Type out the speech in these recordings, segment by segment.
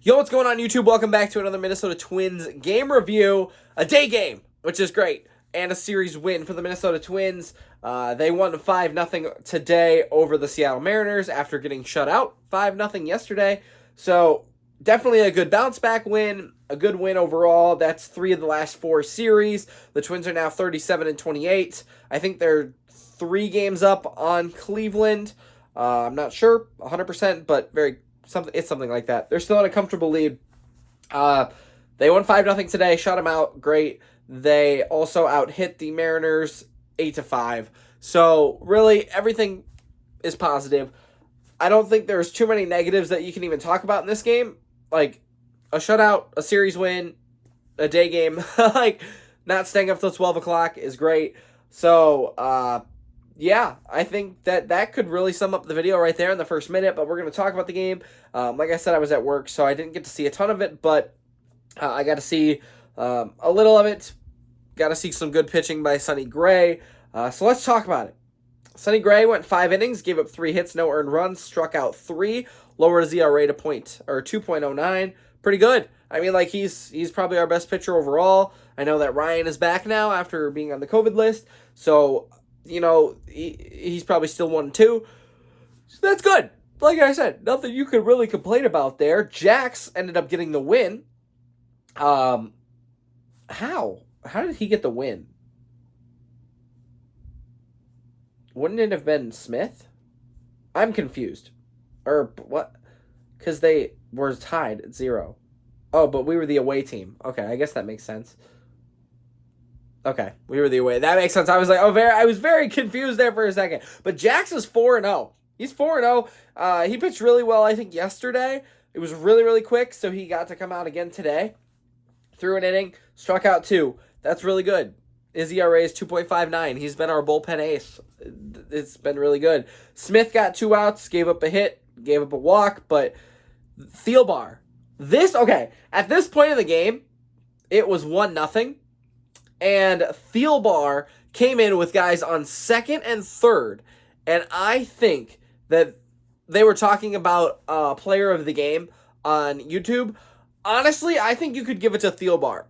Yo, what's going on YouTube? Welcome back to another Minnesota Twins game review. A day game, which is great, and a series win for the Minnesota Twins. They won 5-0 today over the Seattle Mariners after getting shut out 5-0 yesterday. So definitely a good bounce back win, a good win overall. That's 3 of the last 4 series. The Twins are now 37-28. I think they're 3 games up on Cleveland. I'm not sure 100%, but it's something like that. They're still in a comfortable lead. They won 5-0 today, shut them out, great. They also out-hit the Mariners 8-5. So really, everything is positive. I don't think there's too many negatives that you can even talk about in this game. Like a shutout, a series win, a day game. Like not staying up till 12 o'clock is great. So, yeah, I think that could really sum up the video right there in the first minute, but we're going to talk about the game. Like I said, I was at work, so I didn't get to see a ton of it, but I got to see a little of it. Got to see some good pitching by Sonny Gray. So let's talk about it. Sonny Gray went 5 innings, gave up 3 hits, no earned runs, struck out 3, lowered his ERA to 2.09. Pretty good. I mean, like he's probably our best pitcher overall. I know that Ryan is back now after being on the COVID list, so you know, he's probably still 1-2. So that's good. Like I said, nothing you could really complain about there. Jax ended up getting the win. How? How did he get the win? Wouldn't it have been Smith? I'm confused. Or what? Because they were tied at 0. Oh, but we were the away team. Okay, I guess that makes sense. Okay, we were the away. That makes sense. I was like, I was very confused there for a second. But Jax is 4-0. He's 4-0. He pitched really well, I think, yesterday. It was really, really quick, so he got to come out again today. Threw an inning, struck out 2. That's really good. His ERA is 2.59. He's been our bullpen ace. It's been really good. Smith got 2 outs, gave up a hit, gave up a walk, but Thielbar. At this point in the game, it was 1-0. And Thielbar came in with guys on second and third. And I think that they were talking about player of the game on YouTube. Honestly, I think you could give it to Thielbar.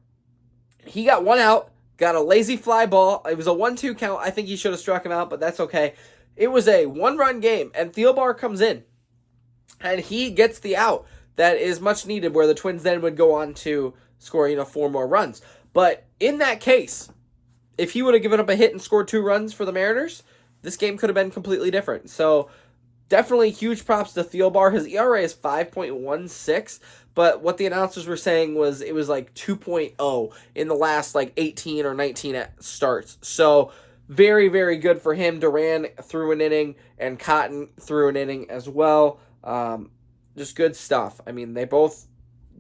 He got 1 out, got a lazy fly ball. It was a 1-2 count. I think he should have struck him out, but that's okay. It was a 1-run game, and Thielbar comes in. And he gets the out that is much needed, where the Twins then would go on to score, 4 more runs. But in that case, if he would have given up a hit and scored 2 runs for the Mariners, this game could have been completely different. So definitely huge props to Thielbar. His ERA is 5.16, but what the announcers were saying was it was like 2.0 in the last 18 or 19 starts. So very, very good for him. Duran threw an inning, and Cotton threw an inning as well. Just good stuff. I mean, they both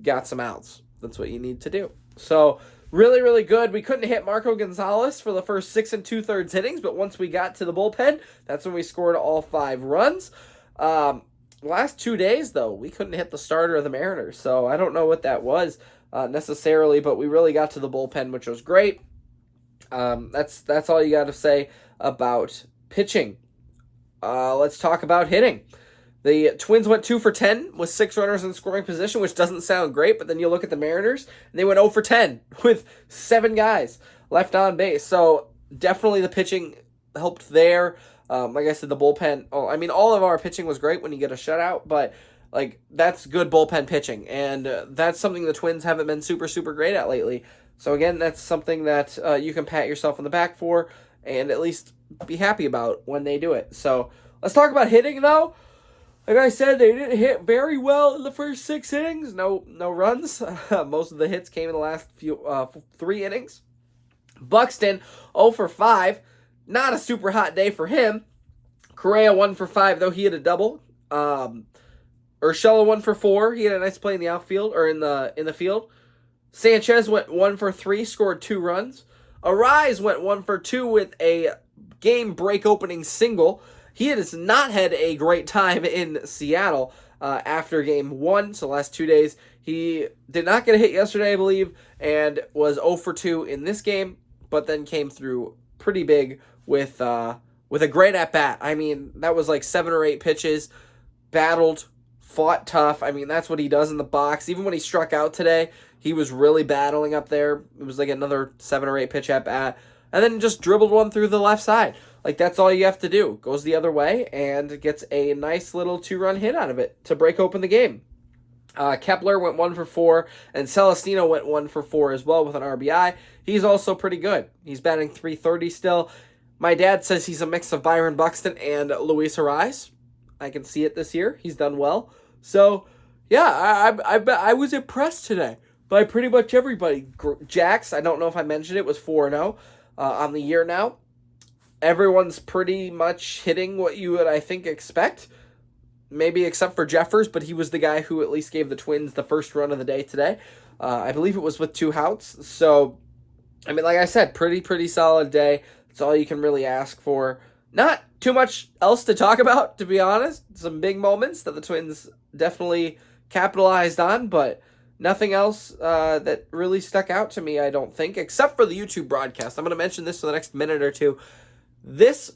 got some outs. That's what you need to do. So really, really good. We couldn't hit Marco Gonzalez for the first 6 2/3 innings, but once we got to the bullpen, that's when we scored all 5 runs. Last 2 days, though, we couldn't hit the starter of the Mariners, so I don't know what that was necessarily, but we really got to the bullpen, which was great. That's all you got to say about pitching. Let's talk about hitting. The Twins went 2 for 10 with 6 runners in scoring position, which doesn't sound great, but then you look at the Mariners, and they went 0 for 10 with 7 guys left on base. So definitely the pitching helped there. Like I said, the bullpen, all of our pitching was great when you get a shutout, but that's good bullpen pitching, and that's something the Twins haven't been super, super great at lately. So again, that's something that you can pat yourself on the back for and at least be happy about when they do it. So let's talk about hitting, though. Like I said, they didn't hit very well in the first 6 innings. No runs. Most of the hits came in the last 3 innings. Buxton, 0 for 5. Not a super hot day for him. Correa, 1 for 5, though he had a double. Urshela, 1 for 4. He had a nice play in the outfield, or in the field. Sanchez went 1 for 3, scored 2 runs. Arise went 1 for 2 with a game break opening single. He has not had a great time in Seattle after game 1, so the last 2 days. He did not get a hit yesterday, I believe, and was 0 for 2 in this game, but then came through pretty big with a great at-bat. I mean, that was 7 or 8 pitches, battled, fought tough. I mean, that's what he does in the box. Even when he struck out today, he was really battling up there. It was like another 7 or 8 pitch at bat. And then just dribbled one through the left side. Like, that's all you have to do. Goes the other way and gets a nice little 2-run hit out of it to break open the game. Kepler went 1 for 4, and Celestino went 1 for 4 as well with an RBI. He's also pretty good. He's batting .330 still. My dad says he's a mix of Byron Buxton and Luis Arraez. I can see it this year. He's done well. So, yeah, I was impressed today by pretty much everybody. Jax, I don't know if I mentioned it, was 4-0 on the year now. Everyone's pretty much hitting what you would, I think, expect. Maybe except for Jeffers, but he was the guy who at least gave the Twins the first run of the day today. I believe it was with 2 outs. So, I mean, like I said, pretty solid day. That's all you can really ask for. Not too much else to talk about, to be honest. Some big moments that the Twins definitely capitalized on, but nothing else that really stuck out to me, I don't think, except for the YouTube broadcast. I'm going to mention this for the next minute or two. This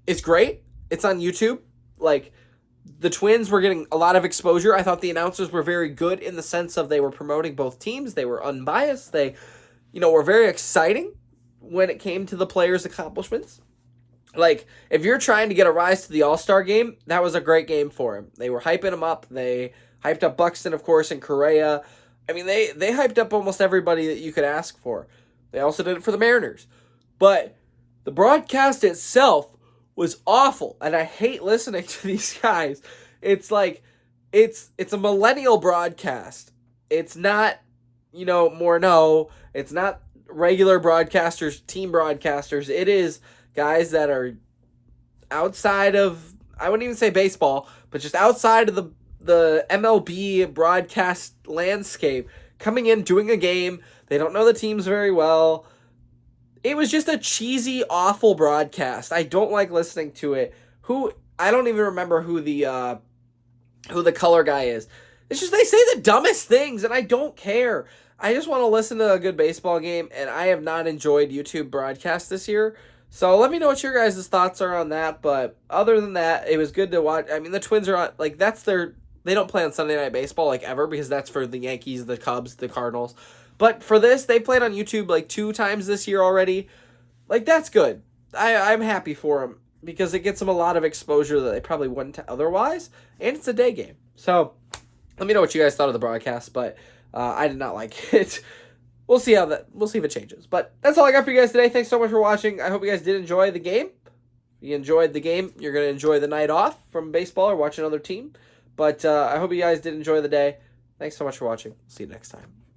is great. It's on YouTube. Like, the Twins were getting a lot of exposure. I thought the announcers were very good in the sense of they were promoting both teams. They were unbiased. They, were very exciting when it came to the players' accomplishments. Like, if you're trying to get a rise to the All-Star game, that was a great game for him. They were hyping him up. They hyped up Buxton, of course, and Correa. I mean, they hyped up almost everybody that you could ask for. They also did it for the Mariners. But the broadcast itself was awful, and I hate listening to these guys. It's like, it's a millennial broadcast. It's not, Morneau. It's not regular broadcasters, team broadcasters. It is guys that are outside of, I wouldn't even say baseball, but just outside of the MLB broadcast landscape, coming in, doing a game. They don't know the teams very well. It was just a cheesy, awful broadcast. I don't like listening to it. I don't even remember who the color guy is. It's just they say the dumbest things, and I don't care. I just want to listen to a good baseball game, and I have not enjoyed YouTube broadcasts this year. So let me know what your guys' thoughts are on that. But other than that, it was good to watch. I mean, the Twins are on, like, they don't play on Sunday Night Baseball, like, ever, because that's for the Yankees, the Cubs, the Cardinals. But for this, they played on YouTube, like, 2 times this year already. Like, that's good. I'm happy for them, because it gets them a lot of exposure that they probably wouldn't otherwise, and it's a day game. So let me know what you guys thought of the broadcast, but I did not like it. We'll see if it changes. But that's all I got for you guys today. Thanks so much for watching. I hope you guys did enjoy the game. If you enjoyed the game, you're going to enjoy the night off from baseball or watch another team. But I hope you guys did enjoy the day. Thanks so much for watching. See you next time.